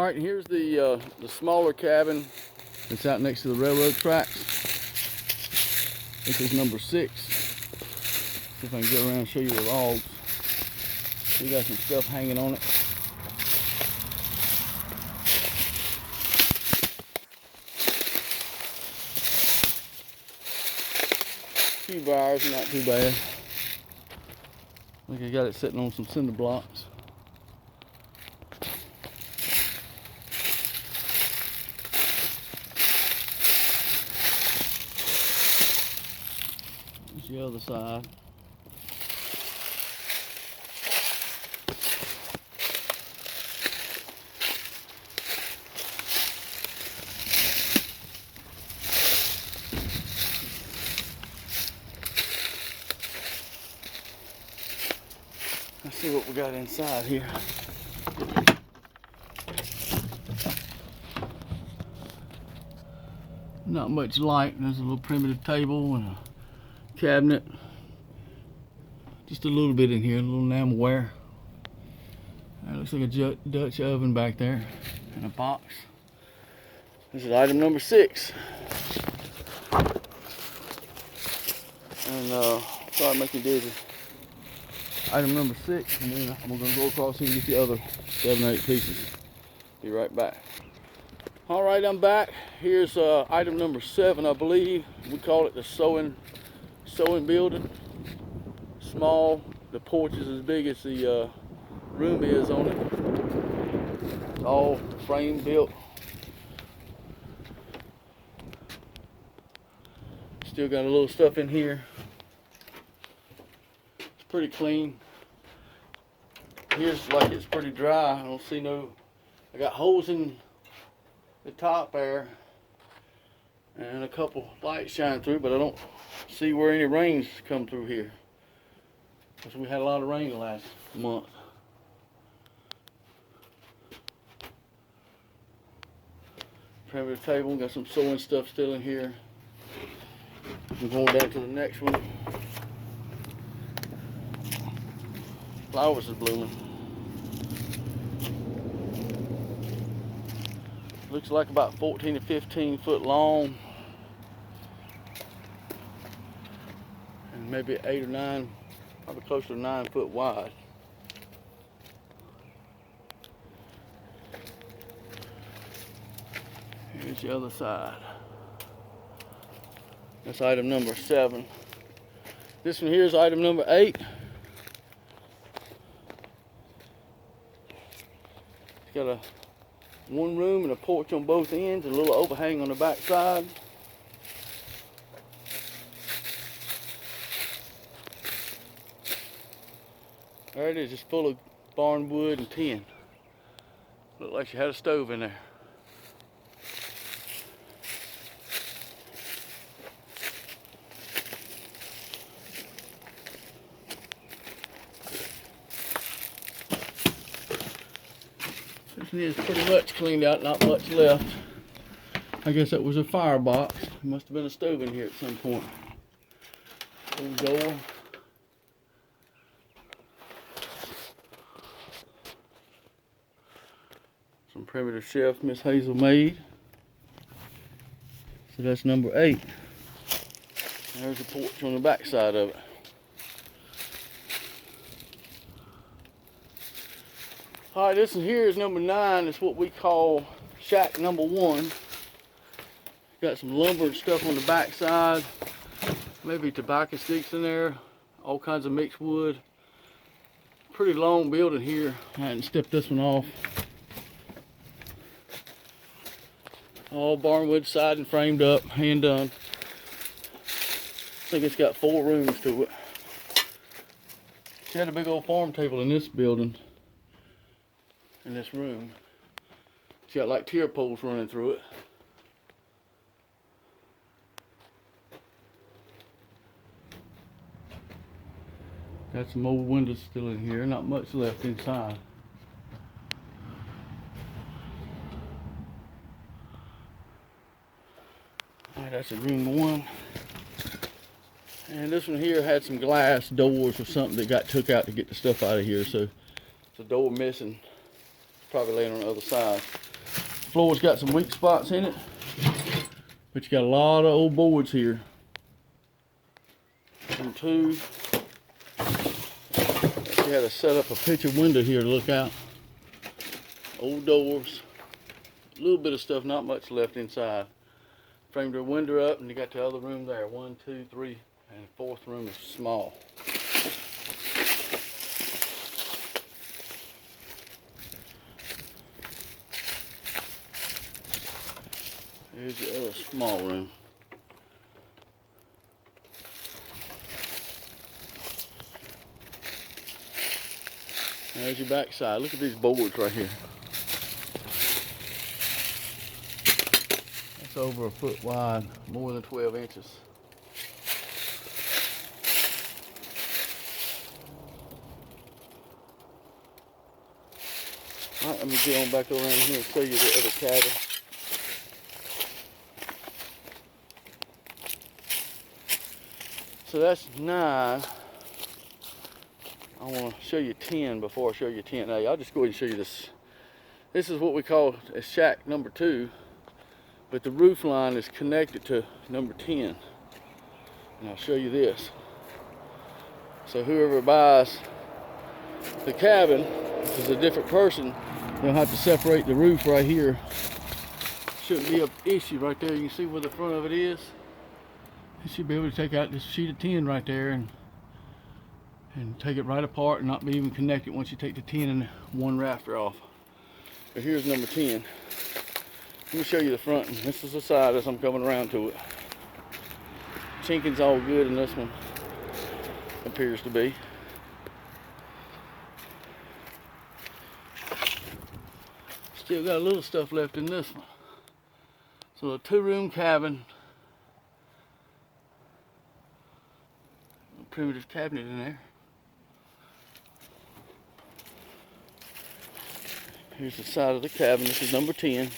All right, here's the smaller cabin that's out next to the railroad tracks. This is number 6. See if I can get around and show you the logs. We got some stuff hanging on it. A few bars, not too bad. Look, I got it sitting on some cinder blocks. Here's the other side. Let's see what we got inside here. Not much light. There's a little primitive table and a cabinet. Just a little bit in here, a little enamelware. That looks like a Dutch oven back there and a box. This is item number 6. And sorry, make me dizzy. Item number 6, and then I'm gonna go across here and get the other 7 or 8 pieces. Be right back. All right, I'm back. Here's item number 7, I believe. We call it the sewing building. Small. The porch is as big as the room is on it. It's all frame built. Still got a little stuff in here. Pretty clean. Here's like it's pretty dry. I don't see no. I got holes in the top there and a couple lights shine through, but I don't see where any rains come through here because we had a lot of rain last month. Primitive table, got some sewing stuff still in here. I'm going down to the next one. Flowers are blooming. Looks like about 14 to 15 foot long. And maybe 8 or 9, probably closer to 9 foot wide. Here's the other side. That's item number 7. This one here is item number 8. It's got a 1 room and a porch on both ends, and a little overhang on the back side. There it is, just full of barn wood and tin. Looked like she had a stove in there. This is pretty much cleaned out, not much left. I guess that was a firebox. Must have been a stove in here at some point. Little door. Some primitive shelf Miss Hazel made. So that's number 8. There's a porch on the back side of it. All right, this one here is number 9. It's what we call shack number 1. Got some lumber and stuff on the back side. Maybe tobacco sticks in there. All kinds of mixed wood. Pretty long building here. I hadn't stepped this one off. All barnwood siding framed up, hand done. I think it's got 4 rooms to it. She had a big old farm table in this building. In this room. It's got like tier poles running through it. Got some old windows still in here, not much left inside. Alright, that's a room 1. And this one here had some glass doors or something that got took out to get the stuff out of here, so it's a door missing. Probably laying on the other side. floor's got some weak spots in it, but you got a lot of old boards here. And two, you had to set up a picture window here to look out. Old doors, a little bit of stuff, not much left inside. Framed the window up, and you got the other room there. 1, 2, 3, and the fourth room is small. Here's the other small room. There's your back side. Look at these boards right here. That's over a foot wide, more than 12 inches. All right, let me get on back around here and show you the other cabin. So that's 9. I want to show you 10 before I show you 10A. I'll just go ahead and show you this. This is what we call a shack number 2, but the roof line is connected to number 10. And I'll show you this. So whoever buys the cabin, if it's a different person, they'll have to separate the roof right here. Shouldn't be an issue right there. You can see where the front of it is. You should be able to take out this sheet of tin right there and take it right apart and not be even connected once you take the tin and one rafter off. But here's number 10. Let me show you the front. This is the side as I'm coming around to it. Chinking's all good in this one, appears to be. Still got a little stuff left in this one. So a 2-room cabin. Primitive cabinet in there. Here's the side of the cabin. This is number 10.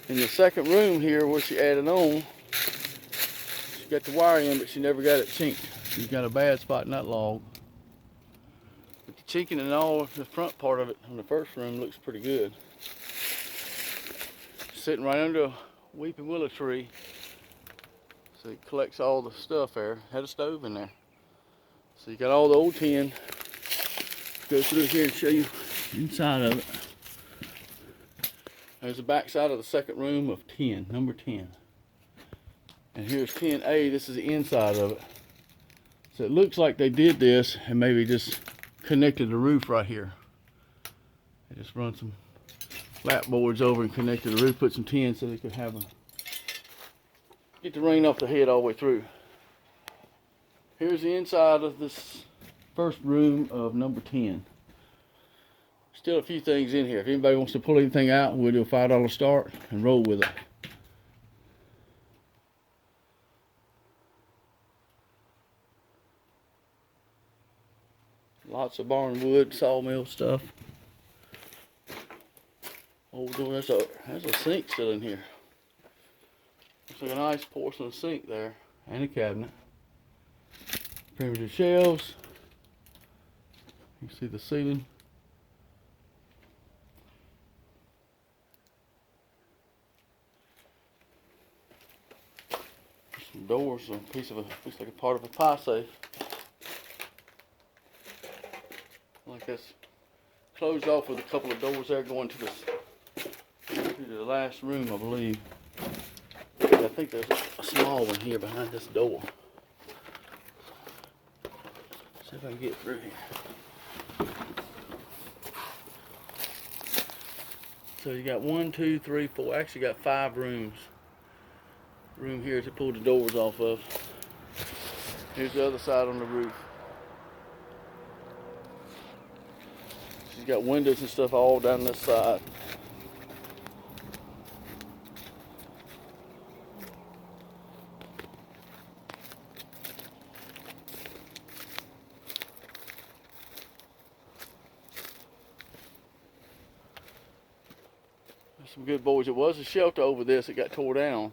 In the second room here, where she added on, she got the wire in, but she never got it chinked. She's got a bad spot in that log. But the chinking and all, the front part of it on the first room looks pretty good. Sitting right under a weeping willow tree. So it collects all the stuff there. Had a stove in there. So you got all the old tin. Go through here and show you inside of it. There's the back side of the second room of 10, number 10. And here's 10A, this is the inside of it. So it looks like they did this and maybe just connected the roof right here. They just run some flat boards over and connected the roof, put some tin so they could have get the rain off the head all the way through. Here's the inside of this first room of number 10. Still a few things in here. If anybody wants to pull anything out, we'll do a $5 start and roll with it. Lots of barn wood, sawmill stuff. Old door, there's a sink still in here. Looks like a nice porcelain sink there, and a cabinet. Primitive shelves. You can see the ceiling. Some doors, a piece of looks like a part of a pie safe. Like that's closed off with a couple of doors there going to the last room, I believe. I think there's a small one here behind this door. See if I can get through here. So you got 1, 2, 3, 4. Actually got 5 rooms. Room here to pull the doors off of. Here's the other side on the roof. She's got windows and stuff all down this side. Some good boards. It was a shelter over this. It got tore down.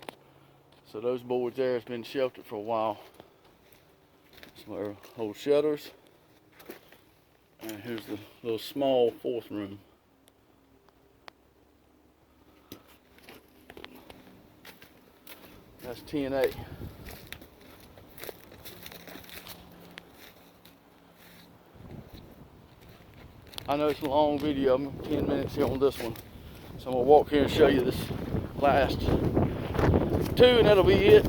So those boards there has been sheltered for a while. Some old shutters. And here's the little small 4th room. That's 10A. I know it's a long video. I'm 10 minutes here on this one. So I'm gonna walk here and show you this last 2 and that'll be it.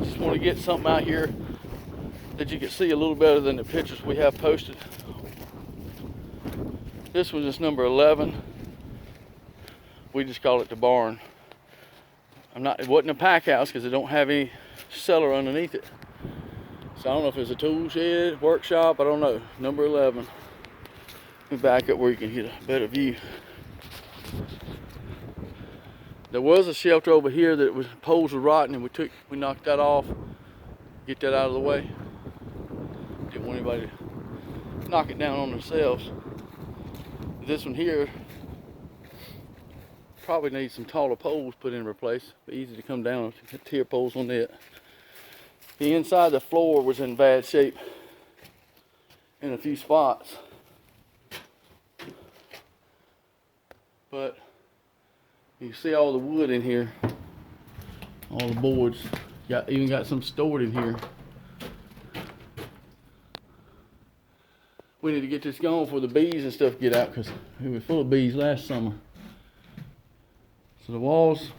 Just want to get something out here that you can see a little better than the pictures we have posted. This one is number 11. We just call it the barn. It wasn't a pack house because it don't have any cellar underneath it. So I don't know if it's a tool shed, workshop, I don't know. Number 11. Let me back up where you can get a better view. There was a shelter over here that poles were rotten, and we knocked that off, get that out of the way. Didn't want anybody to knock it down on themselves. This one here probably needs some taller poles put in replace. Easy to come down, tier poles on it. The inside of the floor was in bad shape in a few spots. But you see all the wood in here, all the boards. Even got some stored in here. We need to get this going before the bees and stuff get out, because it was full of bees last summer. So the walls,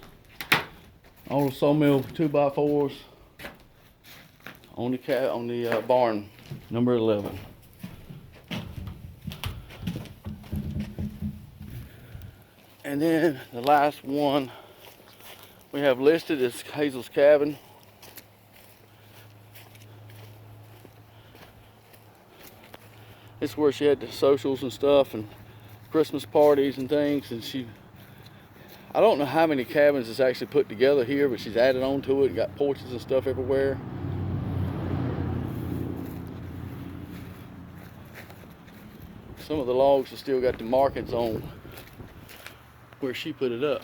all the sawmill 2x4s on the barn, number 11. And then the last one we have listed is Hazel's cabin. This is where she had the socials and stuff and Christmas parties and things, and I don't know how many cabins is actually put together here, but she's added on to it and got porches and stuff everywhere. Some of the logs have still got the markings on where she put it up.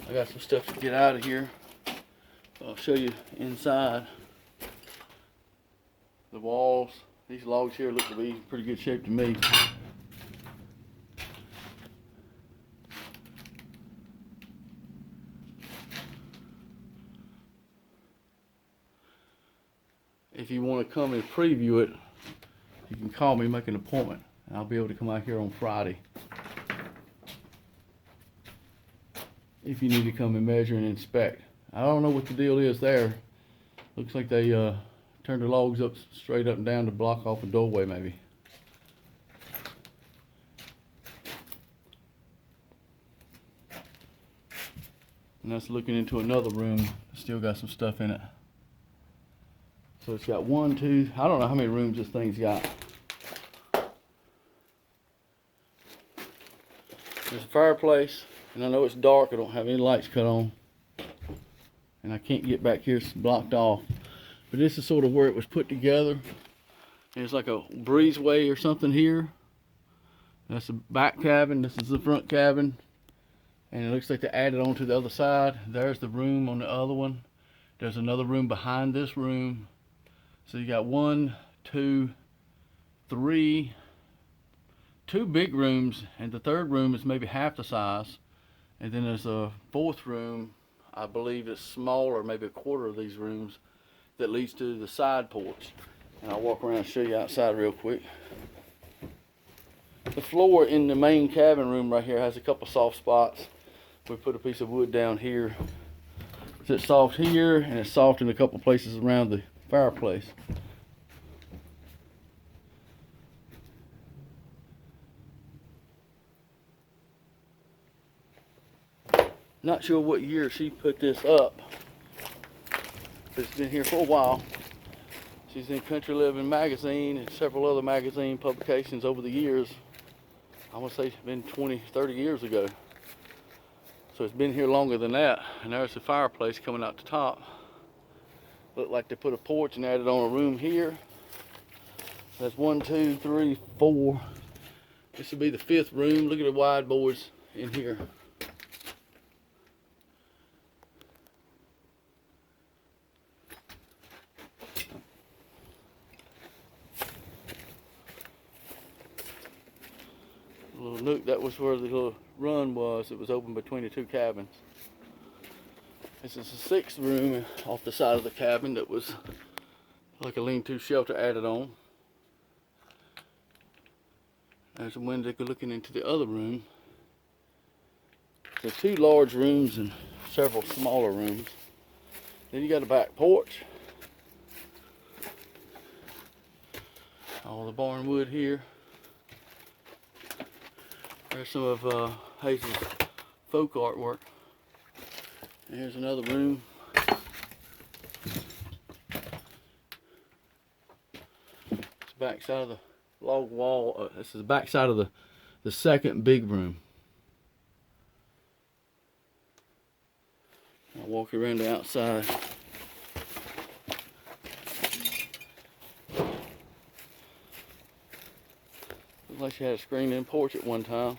I got some stuff to get out of here. I'll show you inside. The walls, these logs here look to be in pretty good shape to me. If you want to come and preview it, you can call me, make an appointment, and I'll be able to come out here on Friday. If you need to come and measure and inspect. I don't know what the deal is there. Looks like they turned the logs up straight up and down to block off a doorway maybe. And that's looking into another room. Still got some stuff in it. So it's got 1, 2, I don't know how many rooms this thing's got. There's a fireplace, and I know it's dark, I don't have any lights cut on. And I can't get back here, it's blocked off. But this is sort of where it was put together. There's like a breezeway or something here. That's the back cabin, this is the front cabin. And it looks like they added on to the other side. There's the room on the other one. There's another room behind this room. So you got 1, 2, 3, 2 big rooms, and the third room is maybe half the size. And then there's a 4th room, I believe it's smaller, maybe a quarter of these rooms, that leads to the side porch. And I'll walk around and show you outside real quick. The floor in the main cabin room right here has a couple soft spots. We put a piece of wood down here. So it's soft here, and it's soft in a couple places around the fireplace. Not sure what year she put this up, but it's been here for a while. She's in Country Living magazine and several other magazine publications over the years. I want to say it's been 20, 30 years ago. So it's been here longer than that. And there's the fireplace coming out the top. Looked like they put a porch and added on a room here. That's 1, 2, 3, 4. This will be the 5th room. Look at the wide boards in here. Look, that was where the little run was. It was open between the two cabins. This is the sixth room off the side of the cabin that was like a lean-to shelter added on. There's a window looking into the other room. There's two large rooms and several smaller rooms. Then you got a back porch. All the barn wood here. There's some of Hazel's folk artwork. And here's another room. It's the back side of the log wall. This is the back side of the second big room. I'll walk you around the outside. Looks like she had a screened-in porch at one time.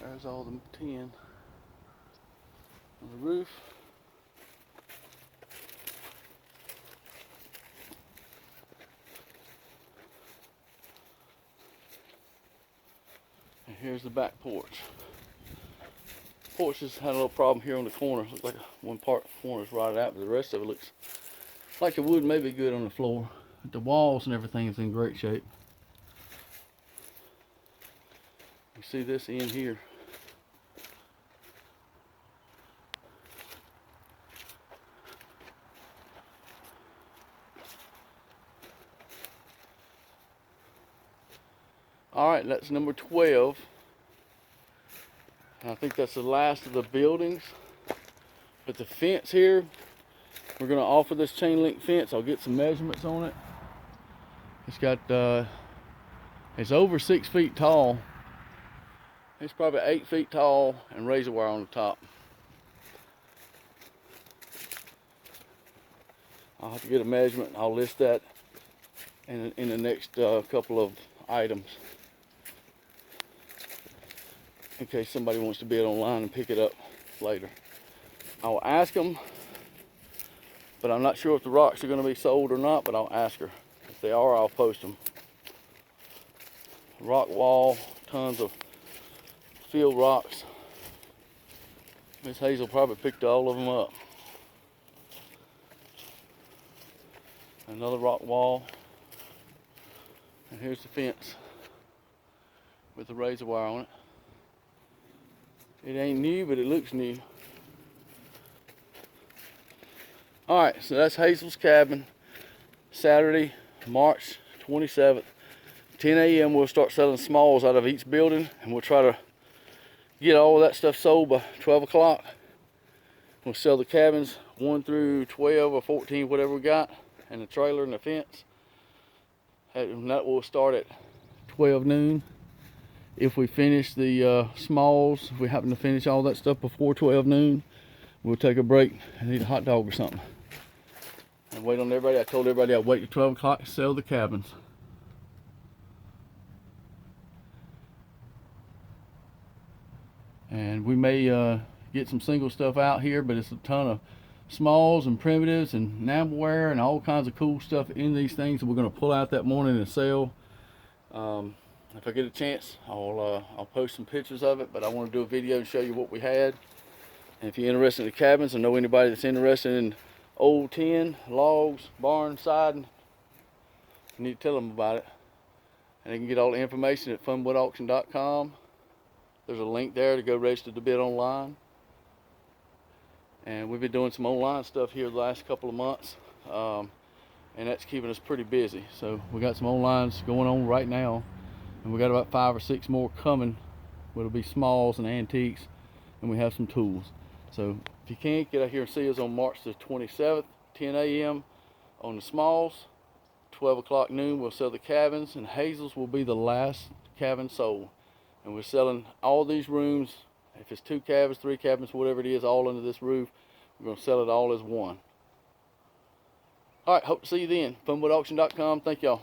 There's all the tin on the roof. And here's the back porch. Porch just had a little problem here on the corner. Looks like one part of the corner is rotted out, but the rest of it looks like the wood may be good on the floor. But the walls and everything is in great shape. You see this in here. Alright, that's number 12. I think that's the last of the buildings. But the fence here, we're going to offer this chain link fence. I'll get some measurements on it. It's got, it's over 6 feet tall. It's probably 8 feet tall and razor wire on the top. I'll have to get a measurement and I'll list that in the next couple of items, in case somebody wants to bid online and pick it up later. I'll ask them, but I'm not sure if the rocks are going to be sold or not, but I'll ask her. If they are, I'll post them. Rock wall, tons of field rocks. Miss Hazel probably picked all of them up. Another rock wall. And here's the fence with the razor wire on it. It ain't new, but it looks new. Alright, so that's Hazel's cabin. Saturday, March 27th. 10 a.m. we'll start selling smalls out of each building, and we'll try to get all of that stuff sold by 12 o'clock. We'll sell the cabins 1 through 12 or 14, whatever we got, and the trailer and the fence. And that will start at 12 noon. If we finish the smalls, if we happen to finish all that stuff before 12 noon, we'll take a break and eat a hot dog or something. And wait on everybody. I told everybody I'd wait till 12 o'clock to sell the cabins. And we may get some single stuff out here, but it's a ton of smalls and primitives and enamelware and all kinds of cool stuff in these things that we're going to pull out that morning and sell. If I get a chance, I'll post some pictures of it, but I want to do a video and show you what we had. And if you're interested in the cabins or know anybody that's interested in old tin, logs, barn, siding, you need to tell them about it. And they can get all the information at funwoodauction.com. There's a link there to go register to bid online. And we've been doing some online stuff here the last couple of months, and that's keeping us pretty busy. So we got some onlines going on right now, and we got about 5 or 6 more coming. It'll be smalls and antiques, and we have some tools. So if you can't, get out here and see us on March the 27th, 10 a.m. on the smalls. 12 o'clock noon we'll sell the cabins, and Hazel's will be the last cabin sold. And we're selling all these rooms. If it's 2 cabins, 3 cabins, whatever it is, all under this roof, we're going to sell it all as one. All right, hope to see you then. funwoodauction.com. Thank y'all.